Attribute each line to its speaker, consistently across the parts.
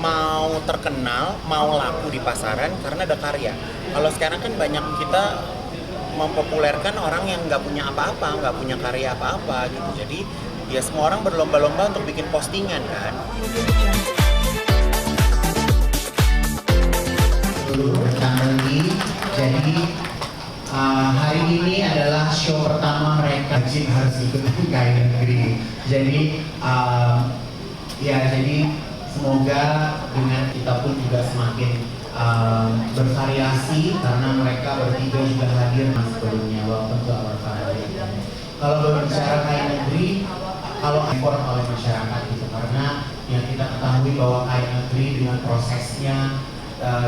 Speaker 1: mau terkenal, mau laku di pasaran karena ada karya. Kalau sekarang kan banyak kita mempopulerkan orang yang nggak punya apa-apa, nggak punya karya apa-apa gitu. Jadi ya semua orang berlomba-lomba untuk bikin postingan kan.
Speaker 2: Jadi hari ini adalah show pertama mereka. Wajib harus ikut kain negeri. Jadi jadi semoga dengan kita pun juga semakin bervariasi karena mereka bertiga juga hadir sebelumnya. Welcome to our family. Kalau berbicara kain negeri, kalau import oleh masyarakat itu karena yang kita ketahui bahwa kain negeri dengan prosesnya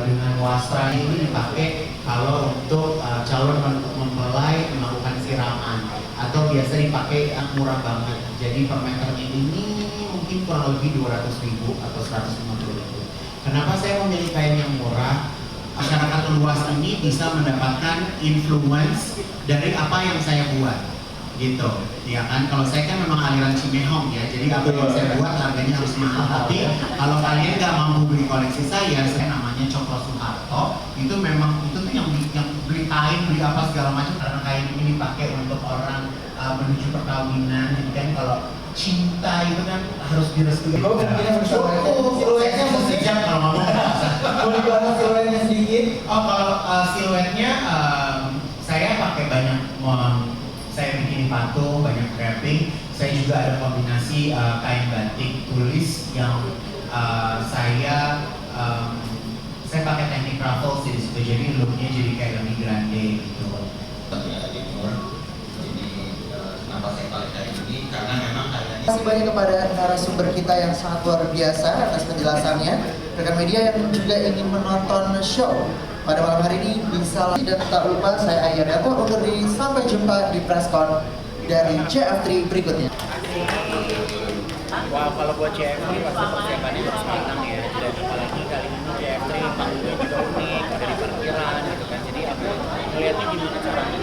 Speaker 2: dengan wastra ini dipakai kalau untuk calon mempelai melakukan siraman atau biasa dipakai murah banget. Jadi per meternya ini mungkin kurang lebih 200.000 atau 150.000. Kenapa saya memilih kain yang murah? Masyarakat luas ini bisa mendapatkan influence dari apa yang saya buat. Gitu, ya kan? Kalau saya kan memang aliran Cimehong ya, jadi apa yang saya buat harganya harus mahal. Tapi kalau kalian nggak mampu beli koleksi saya namanya Cokro Soeharto, itu memang itu tuh yang beli kain, beli apa segala macam karena kain ini dipakai untuk orang menuju perkawinan. Jadi kan kalau cinta itu kan harus direstui.
Speaker 3: Oh, mungkin siluetnya
Speaker 2: sejak kalau ngomong.
Speaker 3: Boleh bahas siluetnya sedikit?
Speaker 2: Oh, kalau siluetnya saya pakai banyak. Saya bikin patung, banyak wrapping. Saya juga ada kombinasi kain batik tulis yang saya pakai teknik ruffles di situ, jadi looknya jadi kayak lebih grande gitu.
Speaker 4: Kenapa saya pakai kain ini? Karena memang kayaknya.
Speaker 3: Terima kasih banyak kepada narasumber kita yang sangat luar biasa atas penjelasannya. Rekan media yang juga ingin menonton show pada malam hari ini bisa dan tak lupa saya Ayah Dato undur diri, sampai jumpa di presscon dari JF3 berikutnya.
Speaker 1: Wah, kalau buat JF3 pasti persiapannya harus matang ya. Dan apalagi kali ini JF3 panggungnya juga unik, ada di parkiran gitu kan. Jadi aku melihatnya gimana caranya.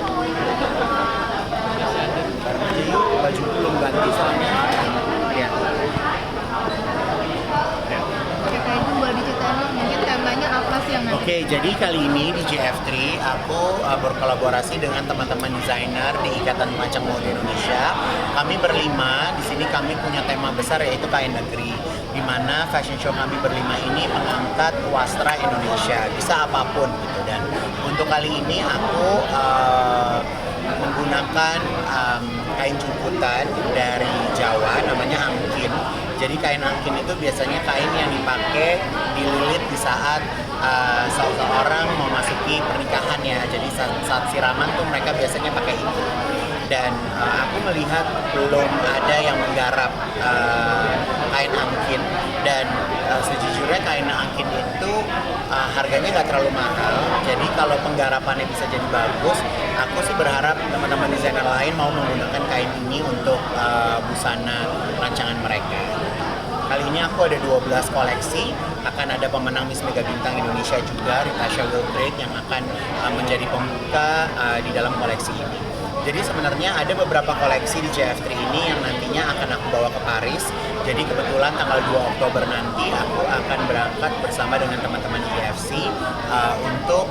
Speaker 1: Jadi baju belum ganti soalnya. Ya.
Speaker 5: Boleh diceritain mungkin temanya apa sih yang nanti?
Speaker 1: Oke, jadi kali ini di JF3 aku berkolaborasi dengan teman-teman desainer di Ikatan Perancang Mode Indonesia. Kami berlima, di sini kami punya tema besar yaitu kain negeri, di mana fashion show kami berlima ini mengangkat wastra Indonesia, bisa apapun gitu. Dan untuk kali ini aku menggunakan kain jemputan dari Jawa namanya angkin. Jadi kain angkin itu biasanya kain yang dipakai dililit di saat seseorang memasuki pernikahan ya. Jadi saat siraman tuh mereka biasanya pakai itu. Dan aku melihat belum ada yang menggarap kain angkin. Dan sejujurnya kain angkin itu harganya nggak terlalu mahal. Jadi kalau penggarapannya bisa jadi bagus, aku sih berharap teman-teman desainer lain mau menggunakan kain ini untuk busana rancangan mereka. Kali ini aku ada 12 koleksi, akan ada pemenang Miss Mega Bintang Indonesia juga, Ritasha Wilbrecht yang akan menjadi pembuka di dalam koleksi ini. Jadi sebenarnya ada beberapa koleksi di JF3 ini yang nantinya akan aku bawa ke Paris. Jadi kebetulan tanggal 2 Oktober nanti aku akan berangkat bersama dengan teman-teman IFC untuk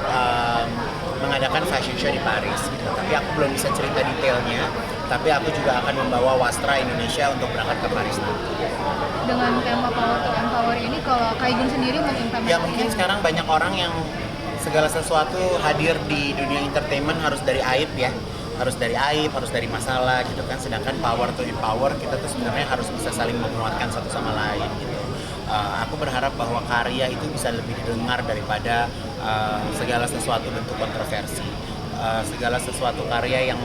Speaker 1: mengadakan fashion show di Paris. Gitu. Tapi aku belum bisa cerita detailnya, tapi aku juga akan membawa wastra Indonesia untuk berangkat ke Paris nanti.
Speaker 5: Dengan tema Power to Empower ini, kalau Kaigun sendiri mengimplementasikan?
Speaker 1: Ya mungkin sekarang banyak orang yang segala sesuatu hadir di dunia entertainment harus dari aib ya. Harus dari aib, harus dari masalah gitu kan. Sedangkan power to empower kita tuh sebenarnya harus bisa saling menguatkan satu sama lain gitu. Aku berharap bahwa karya itu bisa lebih didengar daripada segala sesuatu bentuk kontroversi. Segala sesuatu karya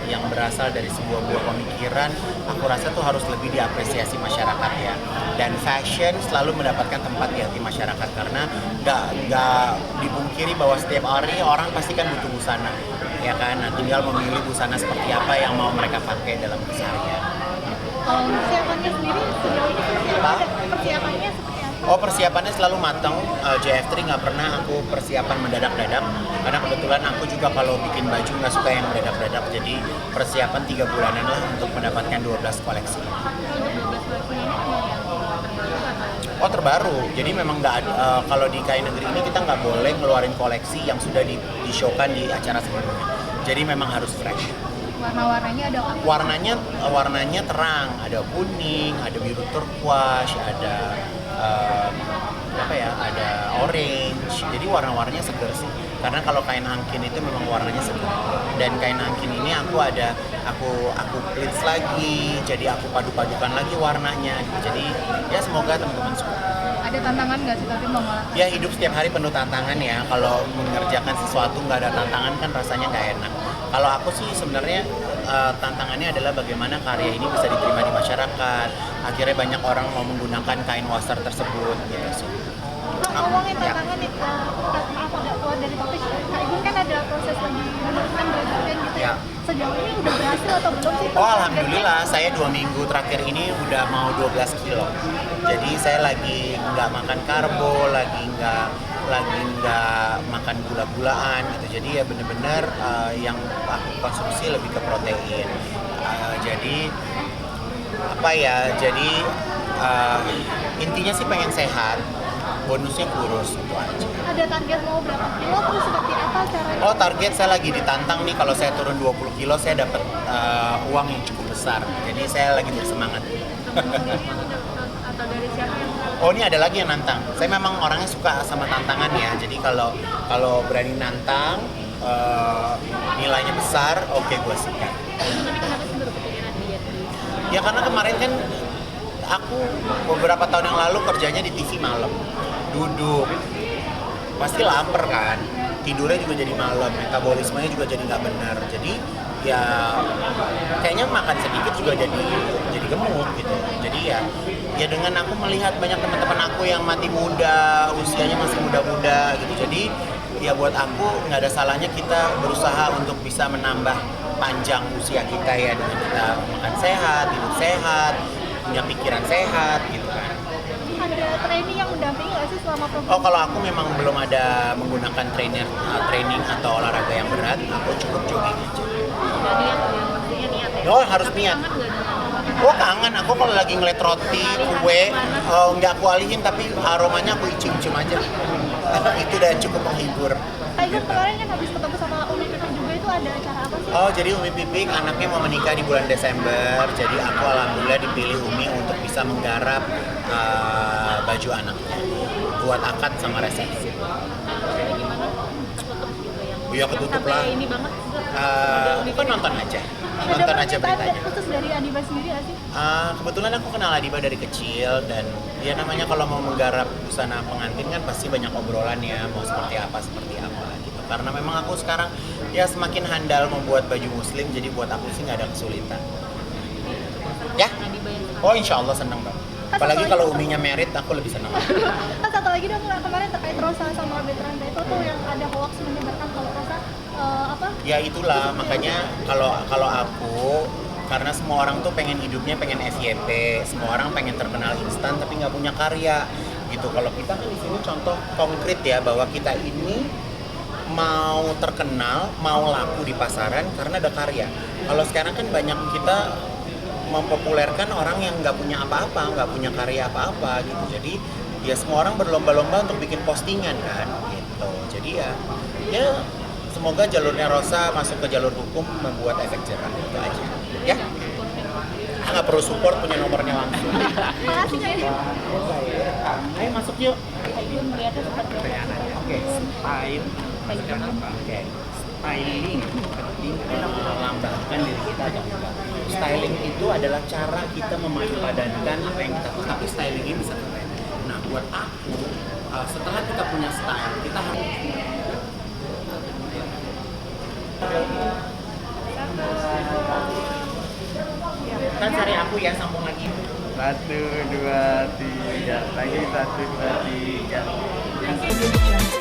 Speaker 1: yang berasal dari sebuah buah pemikiran, aku rasa tuh harus lebih diapresiasi masyarakat ya. Dan fashion selalu mendapatkan tempat di hati masyarakat karena nggak dipungkiri bahwa setiap hari orang pasti kan butuh busana, ya kan. Nah, tinggal memilih busana seperti apa yang mau mereka pakai dalam keseharian.
Speaker 5: Kalau persiapannya sendiri sejauh ini persiapannya seperti apa?
Speaker 1: Oh, persiapannya selalu matang. JF3 nggak pernah aku persiapan mendadak-dadak karena kebetulan aku juga kalau bikin baju nggak suka yang mendadak-dadak, jadi persiapan 3 bulanan lah untuk mendapatkan 12 koleksi.
Speaker 5: Untuk 12 koleksi ini
Speaker 1: Oh terbaru, jadi memang nggak ada, kalau di kain negeri ini kita nggak boleh ngeluarin koleksi yang sudah di-showkan di acara sebelumnya. Jadi memang harus fresh.
Speaker 5: Warna-warnanya ada apa?
Speaker 1: Warnanya terang, ada kuning, ada biru turquoise, ada ada orange. Jadi warna-warnanya seger sih. Karena kalau kain angkin itu memang warnanya seger. Dan kain angkin ini aku pleats lagi, jadi aku padu-padukan lagi warnanya. Jadi ya semoga teman-teman suka.
Speaker 5: Ada tantangan nggak sih tapi mengolah?
Speaker 1: Ya hidup setiap hari penuh tantangan ya. Kalau mengerjakan sesuatu nggak ada tantangan kan rasanya nggak enak. Kalau aku sih sebenarnya tantangannya adalah bagaimana karya ini bisa diterima di masyarakat. Akhirnya banyak orang mau menggunakan kain wasar tersebut gitu sih.
Speaker 5: Ngomongin tantangan nih, apa nggak keluar dari topik? Kak Igun kan ada proses lagi menemukan bagian gitu ya. Sejauh ini udah berhasil atau belum sih?
Speaker 1: Oh alhamdulillah, saya 2 minggu terakhir ini udah mau 12 kilo. Jadi saya lagi nggak makan karbo, lagi nggak makan gula-gulaan gitu. Jadi ya bener-bener yang aku konsumsi lebih ke protein. Jadi intinya sih pengen sehat, bonusnya kurus itu aja.
Speaker 5: Ada target mau berapa kilo terus seperti apa caranya?
Speaker 1: Oh target saya lagi ditantang nih, kalau saya turun 20 kilo saya dapat uang yang cukup besar. Jadi saya lagi bersemangat.
Speaker 5: Atau dari siapa yang?
Speaker 1: Oh ini ada lagi yang nantang. Saya memang orangnya suka sama tantangan ya. Jadi kalau berani nantang, nilainya besar, oke gue sikat.
Speaker 5: Tapi kenapa sih baru kepikiran diet?
Speaker 1: Ya karena kemarin kan aku beberapa tahun yang lalu kerjanya di TV malam, duduk, pasti lapar kan, tidurnya juga jadi malam, metabolismenya juga jadi nggak benar. Jadi ya kayaknya makan sedikit juga jadi gemuk gitu. Jadi ya dengan aku melihat banyak teman-teman aku yang mati muda, usianya masih muda-muda gitu. Jadi ya buat aku nggak ada salahnya kita berusaha untuk bisa menambah panjang usia kita ya, dengan kita makan sehat, hidup sehat, punya pikiran sehat gitu kan.
Speaker 5: Ada training yang mendampingi nggak sih selama program?
Speaker 1: Oh kalau aku memang belum ada menggunakan training atau olahraga yang berat, aku cukup jogging aja.
Speaker 5: Udah niat ya, maksudnya niat ya?
Speaker 1: Oh harus
Speaker 5: Tapi
Speaker 1: niat.
Speaker 5: kangen nggak dengan
Speaker 1: Oh kangen, aku kalau lagi ngeliat roti, kue, nggak aku alihin tapi aromanya aku cium-cium aja. Itu udah cukup menghibur.
Speaker 5: Kak Igun kemarin kan habis ketemu sama Umi Pipik juga, itu ada acara apa sih?
Speaker 1: Oh jadi Umi Pipik anaknya mau menikah di bulan Desember, jadi aku alhamdulillah dipilih Umi untuk bisa menggarap baju anaknya buat akad sama resepsi.
Speaker 5: Jadi gimana? Tertutup gitu ya?
Speaker 1: Ya ketutup
Speaker 5: Sampai
Speaker 1: lah.
Speaker 5: ini banget juga.
Speaker 1: Aku kan nonton aja
Speaker 5: Ada permintaan
Speaker 1: beritanya.
Speaker 5: khusus dari Adiba sendiri nggak sih?
Speaker 1: Kebetulan aku kenal Adiba dari kecil, dan ya namanya kalau mau menggarap busana pengantin kan pasti banyak obrolan ya, mau seperti apa gitu. Karena memang aku sekarang ya semakin handal membuat baju muslim, jadi buat aku sih nggak ada kesulitan. Ya?
Speaker 5: Adiba yang
Speaker 1: Oh insya Allah seneng banget. Apalagi kalau Uminya merit, aku lebih seneng.
Speaker 5: Kan satu lagi dong, kemarin terkait Rosa sama Bertrand itu tuh yang ada hoax menyebarkan kalau Rosa
Speaker 1: Ya itulah makanya kalau aku, karena semua orang tuh pengen hidupnya pengen FYP, semua orang pengen terkenal instan tapi nggak punya karya gitu. Kalau kita kan di sini contoh konkret ya, bahwa kita ini mau terkenal, mau laku di pasaran karena ada karya. Kalau sekarang kan banyak kita mempopulerkan orang yang nggak punya apa-apa, nggak punya karya apa-apa gitu. Jadi ya semua orang berlomba-lomba untuk bikin postingan kan gitu. Jadi ya semoga jalurnya Rosa masuk ke jalur hukum, membuat efek jerah itu aja. Ya, nggak perlu support, punya nomornya langsung.
Speaker 5: Makasih Kak Igun.
Speaker 1: Ayo masuk yuk.
Speaker 5: Kak Igun melihatnya seperti apa?
Speaker 1: Oke, style. Maksudnya apa? Oke, styling penting adalah melambangkan diri kita atau enggak. Styling itu adalah cara kita memadupadankan apa yang kita punya. Tapi styling ini bisa keren. Nah, buat aku, setelah kita punya style, kita harus kan cari aku ya, sambung lagi.
Speaker 6: 1, 2, 3 lagi 1, 2, 3.